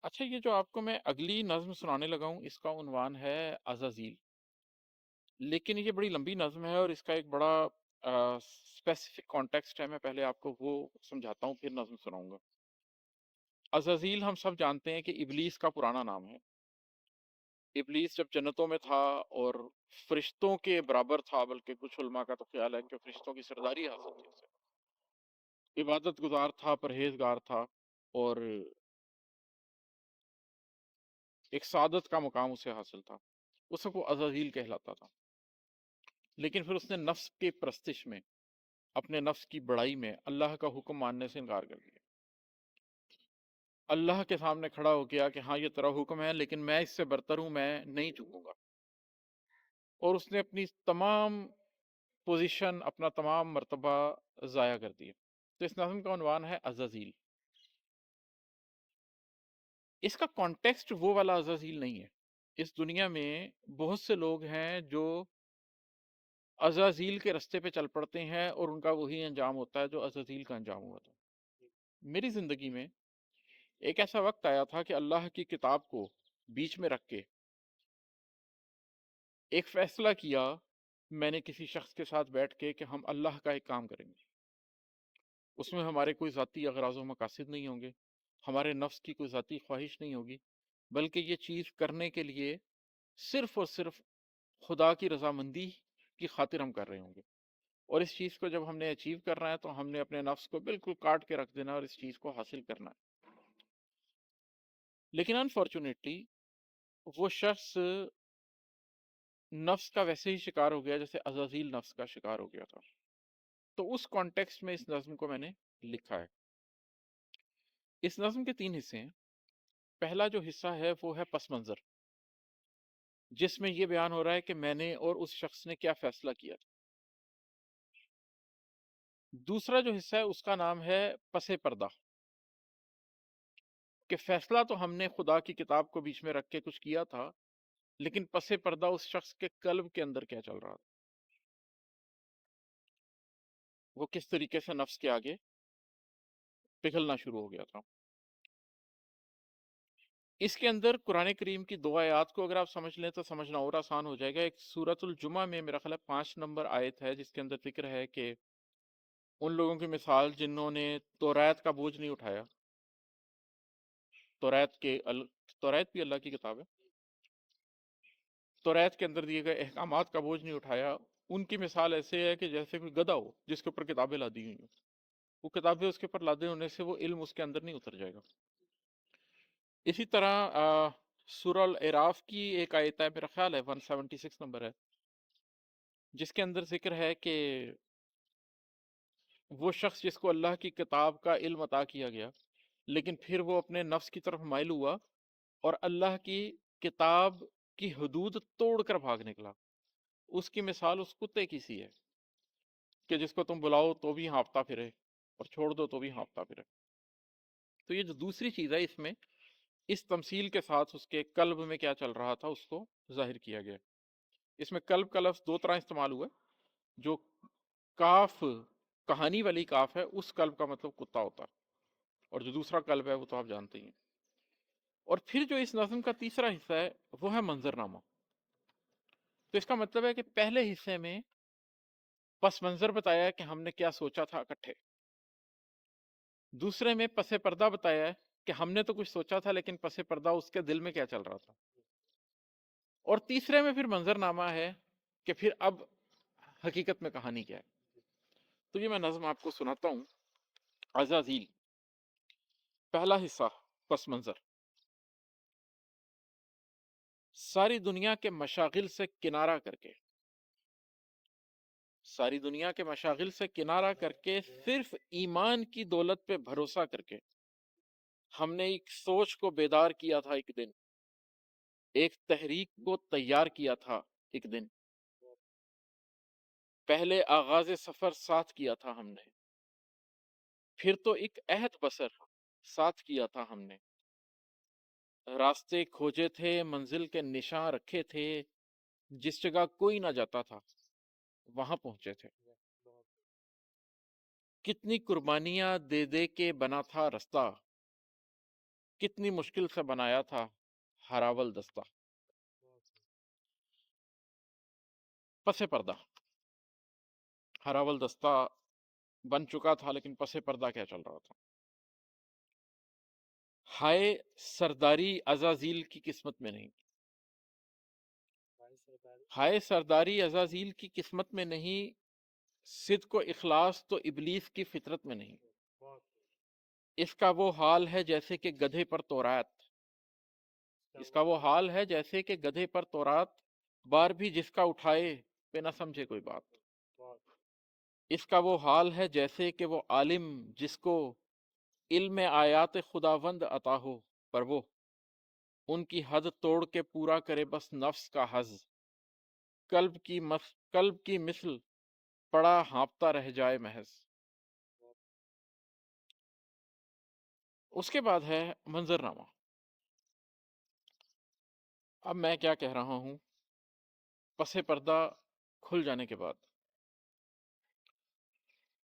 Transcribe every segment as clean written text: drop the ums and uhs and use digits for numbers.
اچھا، یہ جو آپ کو میں اگلی نظم سنانے لگا ہوں اس کا عنوان ہے عزازیل، لیکن یہ بڑی لمبی نظم ہے اور اس کا ایک بڑا اسپیسیفک کانٹیکسٹ ہے. میں پہلے آپ کو وہ سمجھاتا ہوں پھر نظم سناؤں گا. عزازیل ہم سب جانتے ہیں کہ ابلیس کا پرانا نام ہے. ابلیس جب جنتوں میں تھا اور فرشتوں کے برابر تھا، بلکہ کچھ علماء کا تو خیال ہے کہ فرشتوں کی سرداری حاصل تھی اسے، عبادت گزار تھا، پرہیزگار تھا، اور ایک سعادت کا مقام اسے حاصل تھا. اس کو عزازیل کہلاتا تھا. لیکن پھر اس نے نفس کی پرستش میں، اپنے نفس کی بڑائی میں اللہ کا حکم ماننے سے انکار کر دیا. اللہ کے سامنے کھڑا ہو گیا کہ ہاں یہ تیرا حکم ہے لیکن میں اس سے برتر ہوں، میں نہیں جھکوں گا. اور اس نے اپنی تمام پوزیشن، اپنا تمام مرتبہ ضائع کر دیا. تو اس نظم کا عنوان ہے عزازیل. اس کا کانٹیکسٹ وہ والا عزازیل نہیں ہے. اس دنیا میں بہت سے لوگ ہیں جو عزازیل کے رستے پہ چل پڑتے ہیں اور ان کا وہی انجام ہوتا ہے جو عزازیل کا انجام ہوا تھا. میری زندگی میں ایک ایسا وقت آیا تھا کہ اللہ کی کتاب کو بیچ میں رکھ کے ایک فیصلہ کیا میں نے کسی شخص کے ساتھ بیٹھ کے کہ ہم اللہ کا ایک کام کریں گے. اس میں ہمارے کوئی ذاتی اغراض و مقاصد نہیں ہوں گے، ہمارے نفس کی کوئی ذاتی خواہش نہیں ہوگی، بلکہ یہ چیز کرنے کے لیے صرف اور صرف خدا کی رضامندی کی خاطر ہم کر رہے ہوں گے. اور اس چیز کو جب ہم نے اچیو کرنا ہے تو ہم نے اپنے نفس کو بالکل کاٹ کے رکھ دینا اور اس چیز کو حاصل کرنا ہے. لیکن انفارچونیٹلی وہ شخص نفس کا ویسے ہی شکار ہو گیا جیسے عزازیل نفس کا شکار ہو گیا تھا. تو اس کانٹیکسٹ میں اس نظم کو میں نے لکھا ہے. اس نظم کے 3 حصے ہیں. پہلا جو حصہ ہے وہ ہے پس منظر، جس میں یہ بیان ہو رہا ہے کہ میں نے اور اس شخص نے کیا فیصلہ کیا تھا. دوسرا جو حصہ ہے اس کا نام ہے پس پردہ، کہ فیصلہ تو ہم نے خدا کی کتاب کو بیچ میں رکھ کے کچھ کیا تھا، لیکن پس پردہ اس شخص کے قلب کے اندر کیا چل رہا تھا، وہ کس طریقے سے نفس کے آگے پگھلنا شروع ہو گیا تھا. اس کے اندر قرآن کریم کی 2 آیات کو اگر آپ سمجھ لیں تو سمجھنا اور آسان ہو جائے گا. ایک سورۃ الجمعہ میں میرا خیال ہے 5 نمبر آیت ہے جس کے اندر ذکر ہے کہ ان لوگوں کی مثال جنہوں نے توریت کا بوجھ نہیں اٹھایا. توریت بھی اللہ کی کتاب ہے. توریت کے اندر دیے گئے احکامات کا بوجھ نہیں اٹھایا. ان کی مثال ایسے ہے کہ جیسے کوئی گدھا ہو جس کے اوپر کتابیں لادی ہوئی ہوں. وہ کتابیں اس کے اوپر لادے ہونے سے وہ علم اس کے اندر نہیں اتر جائے گا. اسی طرح سورہ الاعراف کی ایک آیت ہے، میرا خیال ہے 176 نمبر ہے، جس کے اندر ذکر ہے کہ وہ شخص جس کو اللہ کی کتاب کا علم عطا کیا گیا لیکن پھر وہ اپنے نفس کی طرف مائل ہوا اور اللہ کی کتاب کی حدود توڑ کر بھاگ نکلا. اس کی مثال اس کتے کی سی ہے کہ جس کو تم بلاؤ تو بھی ہانپتا پھرے اور چھوڑ دو تو بھی ہانپتا پھرے. تو یہ جو دوسری چیز ہے اس میں اس تمثیل کے ساتھ اس کے قلب میں کیا چل رہا تھا اس کو ظاہر کیا گیا. اس میں قلب کا لفظ 2 طرح استعمال ہوا ہے. جو کاف کہانی والی کاف ہے اس قلب کا مطلب کتا ہوتا ہے، اور جو دوسرا قلب ہے وہ تو آپ جانتے ہی ہیں. اور پھر جو اس نظم کا تیسرا حصہ ہے وہ ہے منظرنامہ. تو اس کا مطلب ہے کہ پہلے حصے میں پس منظر بتایا ہے کہ ہم نے کیا سوچا تھا اکٹھے، دوسرے میں پس پردہ بتایا ہے کہ ہم نے تو کچھ سوچا تھا لیکن پس پردہ اس کے دل میں کیا چل رہا تھا، اور تیسرے میں پھر منظرنامہ ہے کہ پھر اب حقیقت میں کہانی کیا ہے. تو یہ میں نظم آپ کو سناتا ہوں. عزازیل، پہلا حصہ پس منظر. ساری دنیا کے مشاغل سے کنارہ کر کے، ساری دنیا کے مشاغل سے کنارہ کر کے صرف ایمان کی دولت پہ بھروسہ کر کے ہم نے ایک سوچ کو بیدار کیا تھا ایک دن، ایک تحریک کو تیار کیا تھا ایک دن. پہلے آغاز سفر ساتھ کیا تھا ہم نے، پھر تو ایک عہد بسر ساتھ کیا تھا ہم نے. راستے کھوجے تھے، منزل کے نشاں رکھے تھے، جس جگہ کوئی نہ جاتا تھا وہاں پہنچے تھے. کتنی قربانیاں دے دے کے بنا تھا رستہ، کتنی مشکل سے بنایا تھا ہراول دستہ. پس پردہ ہراول دستہ بن چکا تھا، لیکن پس پردہ کیا چل رہا تھا؟ ہائے سرداری عزازیل کی قسمت میں نہیں. ہائے سرداری عزازیل کی قسمت میں نہیں، صدق و اخلاص تو ابلیس کی فطرت میں نہیں. اس کا وہ حال ہے جیسے کہ گدھے پر تورات، اس کا وہ حال ہے جیسے کہ گدھے پر تورات، بار بھی جس کا اٹھائے پہ نہ سمجھے کوئی بات. اس کا وہ حال ہے جیسے کہ وہ عالم جس کو علم آیات خداوند عطا ہو، پر وہ ان کی حد توڑ کے پورا کرے بس نفس کا حظ. قلب کی مثل پڑا ہانپتا رہ جائے محض. اس کے بعد ہے منظرنامہ. اب میں کیا کہہ رہا ہوں؟ پس پردہ کھل جانے کے بعد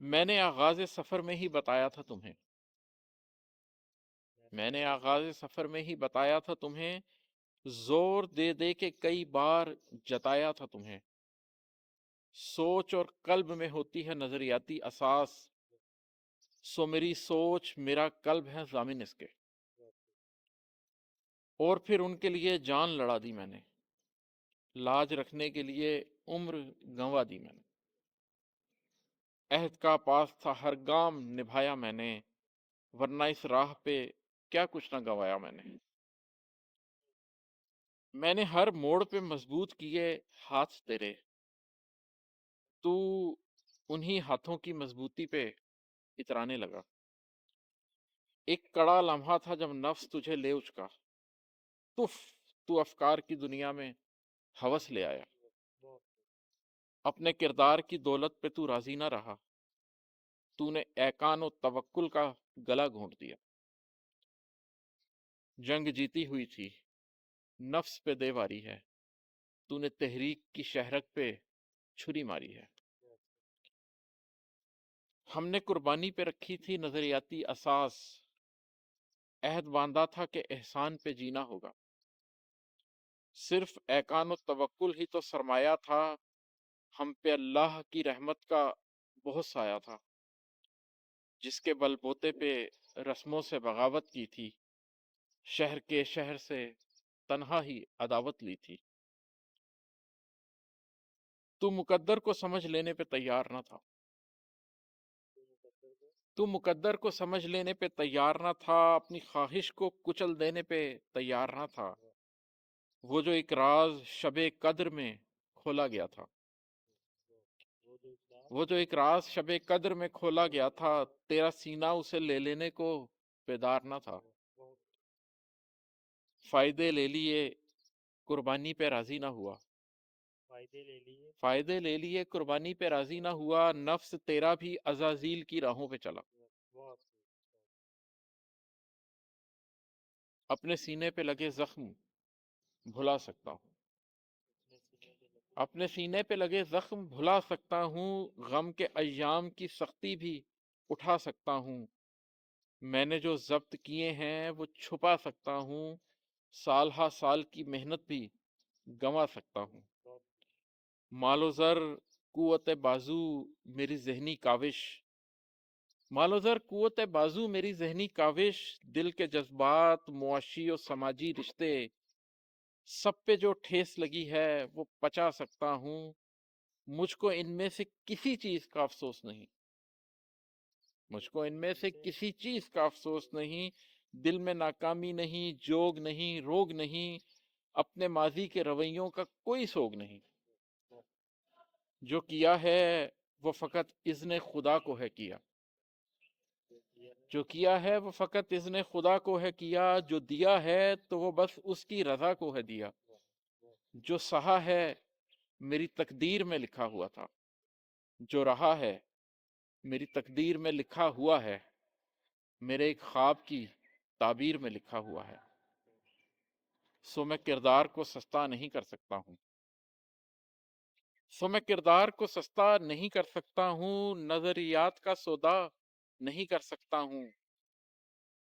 میں نے آغاز سفر میں ہی بتایا تھا تمہیں، میں نے آغاز سفر میں ہی بتایا تھا تمہیں، زور دے دے کے کئی بار جتایا تھا تمہیں. سوچ اور قلب میں ہوتی ہے نظریاتی اساس، سو میری سوچ میرا قلب ہے ضامن اس کے. اور پھر ان کے لیے جان لڑا دی میں نے، لاج رکھنے کے لیے عمر گنوا دی میں نے. عہد کا پاس تھا ہر گام نبھایا میں نے، ورنہ اس راہ پہ کیا کچھ نہ گوایا میں نے. میں نے ہر موڑ پہ مضبوط کیے ہاتھ تیرے، تو انہی ہاتھوں کی مضبوطی پہ اترانے لگا. ایک کڑا لمحہ تھا جب نفس تجھے لے اچکا، تو افکار کی دنیا میں ہوس لے آیا. اپنے کردار کی دولت پہ تو راضی نہ رہا، تو نے ایقان و توکل کا گلا گھونٹ دیا. جنگ جیتی ہوئی تھی، نفس پہ دیواری ہے، تو نے تحریک کی شہرک پہ چھری ماری ہے. ہم نے قربانی پہ رکھی تھی نظریاتی اساس، عہد باندھا تھا کہ احسان پہ جینا ہوگا. صرف ایقان و توکل ہی تو سرمایہ تھا، ہم پہ اللہ کی رحمت کا بہت سایہ تھا. جس کے بل بوتے پہ رسموں سے بغاوت کی تھی، شہر کے شہر سے تنہا ہی عداوت لی تھی. تو مقدر کو سمجھ لینے پہ تیار نہ تھا، تو مقدر کو سمجھ لینے پہ تیار نہ تھا، اپنی خواہش کو کچل دینے پہ تیار نہ تھا. وہ جو ایک راز شب قدر میں کھولا گیا تھا، وہ جو ایک راز شب قدر میں کھولا گیا تھا، تیرا سینہ اسے لے لینے کو بیدار نہ تھا. فائدے لے لیے قربانی پہ راضی نہ ہوا، فائدے لے لیے قربانی پہ راضی نہ ہوا. نفس تیرا بھی عزازیل کی راہوں پہ چلا. اپنے سینے پہ لگے زخم بھلا سکتا ہوں، اپنے سینے پہ لگے زخم بھلا سکتا ہوں، غم کے ایام کی سختی بھی اٹھا سکتا ہوں. میں نے جو ضبط کیے ہیں وہ چھپا سکتا ہوں، سال ہا سال کی محنت بھی گنوا سکتا ہوں. مال و زر قوت بازو میری ذہنی کاوش، مال و زر قوت بازو میری ذہنی کاوش، دل کے جذبات معاشی و سماجی رشتے، سب پہ جو ٹھیس لگی ہے وہ پچا سکتا ہوں. مجھ کو ان میں سے کسی چیز کا افسوس نہیں، مجھ کو ان میں سے کسی چیز کا افسوس نہیں. دل میں ناکامی نہیں، جوگ نہیں، روگ نہیں، اپنے ماضی کے رویوں کا کوئی سوگ نہیں. جو کیا ہے وہ فقط اذن خدا کو ہے کیا، جو کیا ہے وہ فقط اذن خدا کو ہے کیا. جو دیا ہے تو وہ بس اس کی رضا کو ہے دیا. جو سہا ہے میری تقدیر میں لکھا ہوا تھا، جو رہا ہے میری تقدیر میں لکھا ہوا ہے، میرے ایک خواب کی تعبیر میں لکھا ہوا ہے. سو میں کردار کو سستا نہیں کر سکتا ہوں، سو میں کردار کو سستا نہیں کر سکتا ہوں، نظریات کا سودا نہیں کر سکتا ہوں.